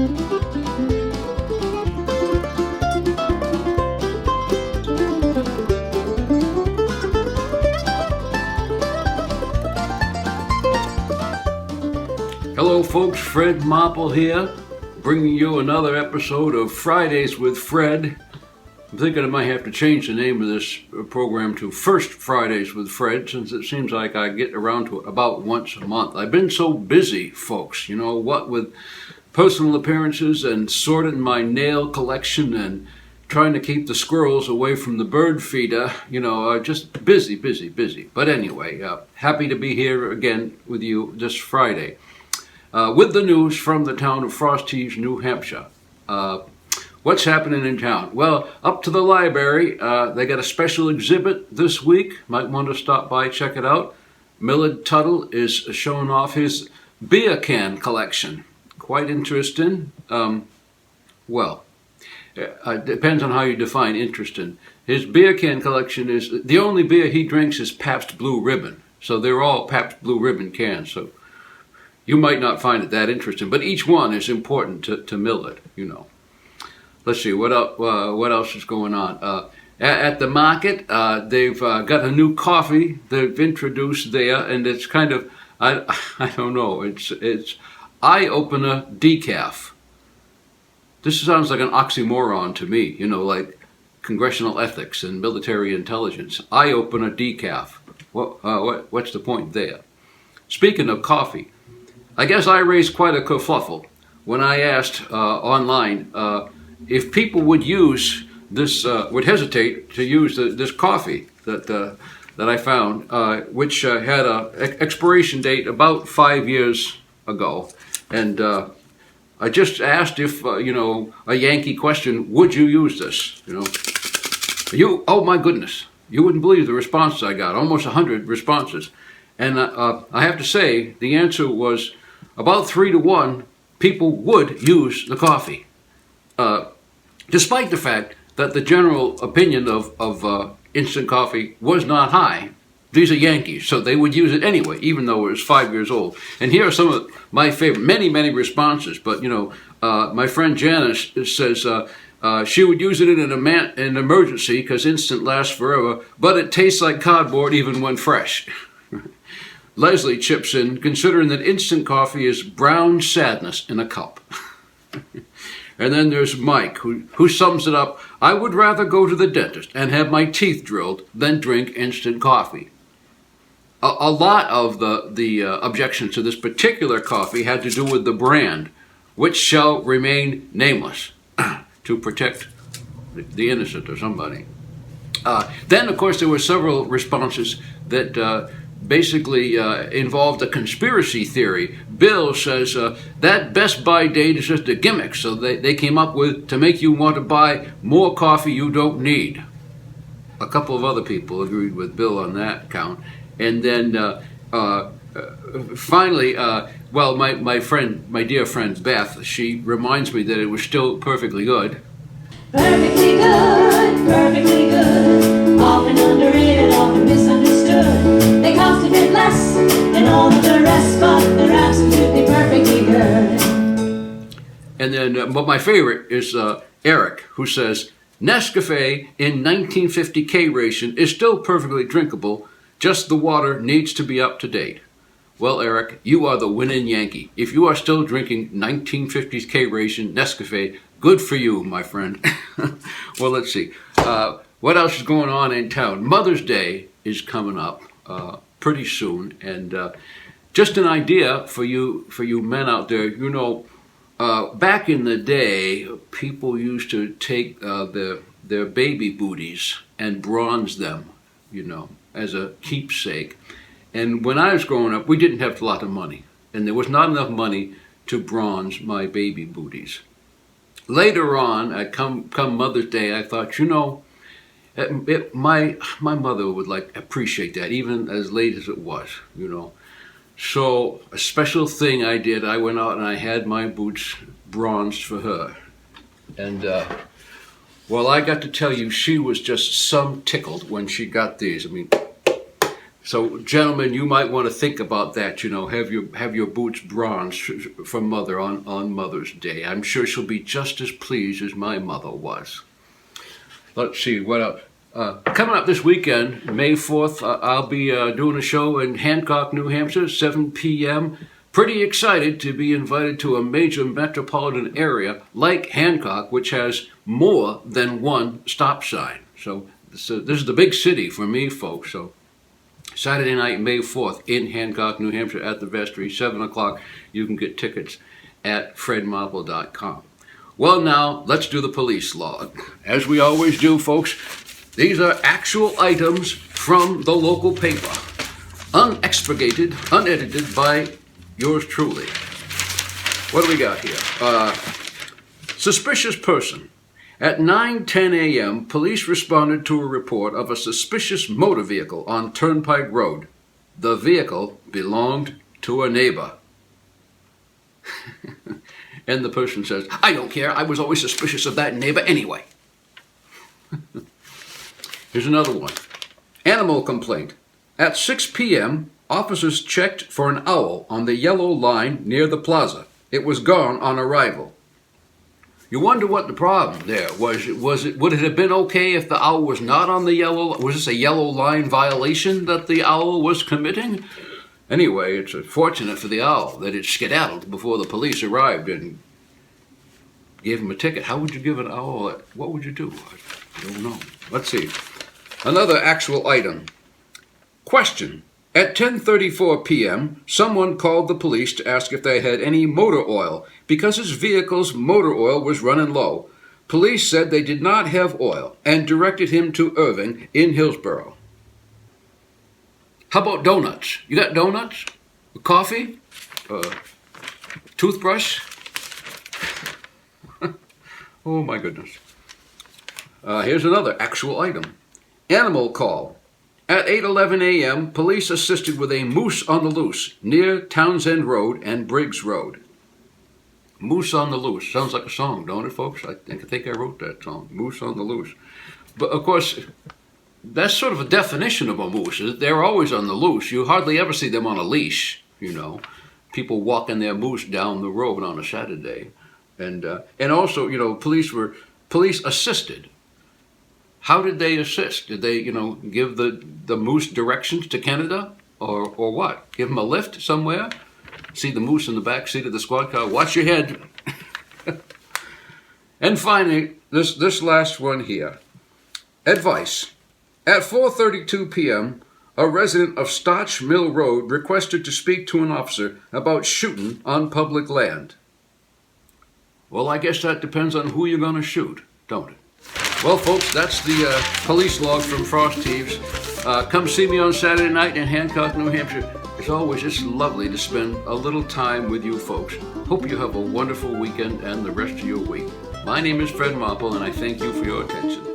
Hello folks, Fred Marple here, bringing you another episode of Fridays with Fred. I'm thinking I might have to change the name of this program to First Fridays with Fred, since it seems like I get around to it about once a month. I've been so busy, folks, you know what, with personal appearances and sorting my nail collection and trying to keep the squirrels away from the bird feeder, just busy. But anyway, happy to be here again with you this Friday. With the news from the town of Frosties, New Hampshire. What's happening in town? Well, up to the library, they got a special exhibit this week. Might want to stop by, check it out. Millard Tuttle is showing off his beer can collection. Quite interesting. Depends on how you define interesting. His beer can collection is, the only beer he drinks is Pabst Blue Ribbon. So they're all Pabst Blue Ribbon cans. So you might not find it that interesting, but each one is important to Millard, you know. Let's see, what else is going on? At the market, they've got a new coffee they've introduced there, and it's kind of, I don't know, it's eye-opener decaf. This sounds like an oxymoron to me, you know, like congressional ethics and military intelligence. Eye-opener decaf. What's the point there? Speaking of coffee, I guess I raised quite a kerfluffle when I asked online if people would use this, would hesitate to use this coffee that I found, which had an expiration date about 5 years ago, and I just asked if a Yankee question: would you use this? Oh my goodness, you wouldn't believe the responses I got. Almost 100 responses, and I have to say the answer was about 3 to 1. People would use the coffee, despite the fact that the general opinion of instant coffee was not high. These are Yankees, so they would use it anyway, even though it was 5 years old. And here are some of my favorite, many responses. But my friend Janice says she would use it in an emergency because instant lasts forever, but it tastes like cardboard even when fresh. Leslie chips in, considering that instant coffee is brown sadness in a cup. And then there's Mike, who sums it up: I would rather go to the dentist and have my teeth drilled than drink instant coffee. A lot of the objections to this particular coffee had to do with the brand, which shall remain nameless to protect the innocent or somebody. Then, of course, there were several responses that basically involved a conspiracy theory. Bill says that Best Buy date is just a gimmick, so they came up with to make you want to buy more coffee you don't need. A couple of other people agreed with Bill on that count. And then finally, my dear friend Beth, she reminds me that it was still perfectly good. Perfectly good, often underrated, often misunderstood. They cost a bit less than all of the rest, but they're absolutely perfectly good. And then, but my favorite is Eric, who says, Nescafe in 1950 K-ration is still perfectly drinkable, just the water needs to be up to date. Well, Eric, you are the winning Yankee. If you are still drinking 1950s K-ration Nescafe, good for you, my friend. Well, let's see. What else is going on in town? Mother's Day is coming up pretty soon, and just an idea for you men out there. Back in the day, people used to take their baby booties and bronze them, as a keepsake. And when I was growing up, we didn't have a lot of money, and there was not enough money to bronze my baby booties. Later on, come Mother's Day, I thought, my mother would appreciate that, even as late as it was, So a special thing I did, I went out and I had my boots bronzed for her. And I got to tell you, she was just some tickled when she got these. I mean, So, gentlemen, you might want to think about that. You know, have your boots bronzed for Mother on Mother's Day. I'm sure she'll be just as pleased as my mother was. Let's see what else. Coming up this weekend, May 4th, I'll be doing a show in Hancock, New Hampshire, 7 p.m. Pretty excited to be invited to a major metropolitan area like Hancock, which has more than one stop sign. So this is the big city for me, folks. So Saturday night, May 4th, in Hancock, New Hampshire, at the Vestry, 7 o'clock. You can get tickets at fredmarple.com. Well, now, let's do the police log. As we always do, folks, these are actual items from the local paper, unexpurgated, unedited by yours truly. What do we got here? Suspicious person. At 9:10 a.m., police responded to a report of a suspicious motor vehicle on Turnpike Road. The vehicle belonged to a neighbor. And the person says, "I don't care. I was always suspicious of that neighbor anyway." Here's another one. Animal complaint. At 6 p.m., officers checked for an owl on the yellow line near the plaza. It was gone on arrival. You wonder what the problem there was. Would it have been okay if the owl was not on the yellow? Was this a yellow line violation that the owl was committing? Anyway, it's fortunate for the owl that it skedaddled before the police arrived and gave him a ticket. How would you give an owl what would you do? I don't know. Let's see. Another actual item. Question. At 10:34 p.m., someone called the police to ask if they had any motor oil because his vehicle's motor oil was running low. Police said they did not have oil and directed him to Irving in Hillsborough. How about donuts? You got donuts? Coffee? Toothbrush? Oh my goodness. Here's another actual item. Animal call. At 8:11 a.m., police assisted with a moose on the loose near Townsend Road and Briggs Road. Moose on the loose. Sounds like a song, don't it, folks? I think I wrote that song, Moose on the Loose. But, of course, that's sort of a definition of a moose. They're always on the loose. You hardly ever see them on a leash, you know. People walking their moose down the road on a Saturday. And also, you know, police assisted. How did they assist? Did they, you know, give the moose directions to Canada? Or what? Give him a lift somewhere? See the moose in the back seat of the squad car? Watch your head. And finally, this last one here. Advice. At 4:32 p.m., a resident of Stotch Mill Road requested to speak to an officer about shooting on public land. Well, I guess that depends on who you're going to shoot, don't it? Well, folks, that's the police log from Frost Thieves. Come see me on Saturday night in Hancock, New Hampshire. As always, it's lovely to spend a little time with you folks. Hope you have a wonderful weekend and the rest of your week. My name is Fred Marple, and I thank you for your attention.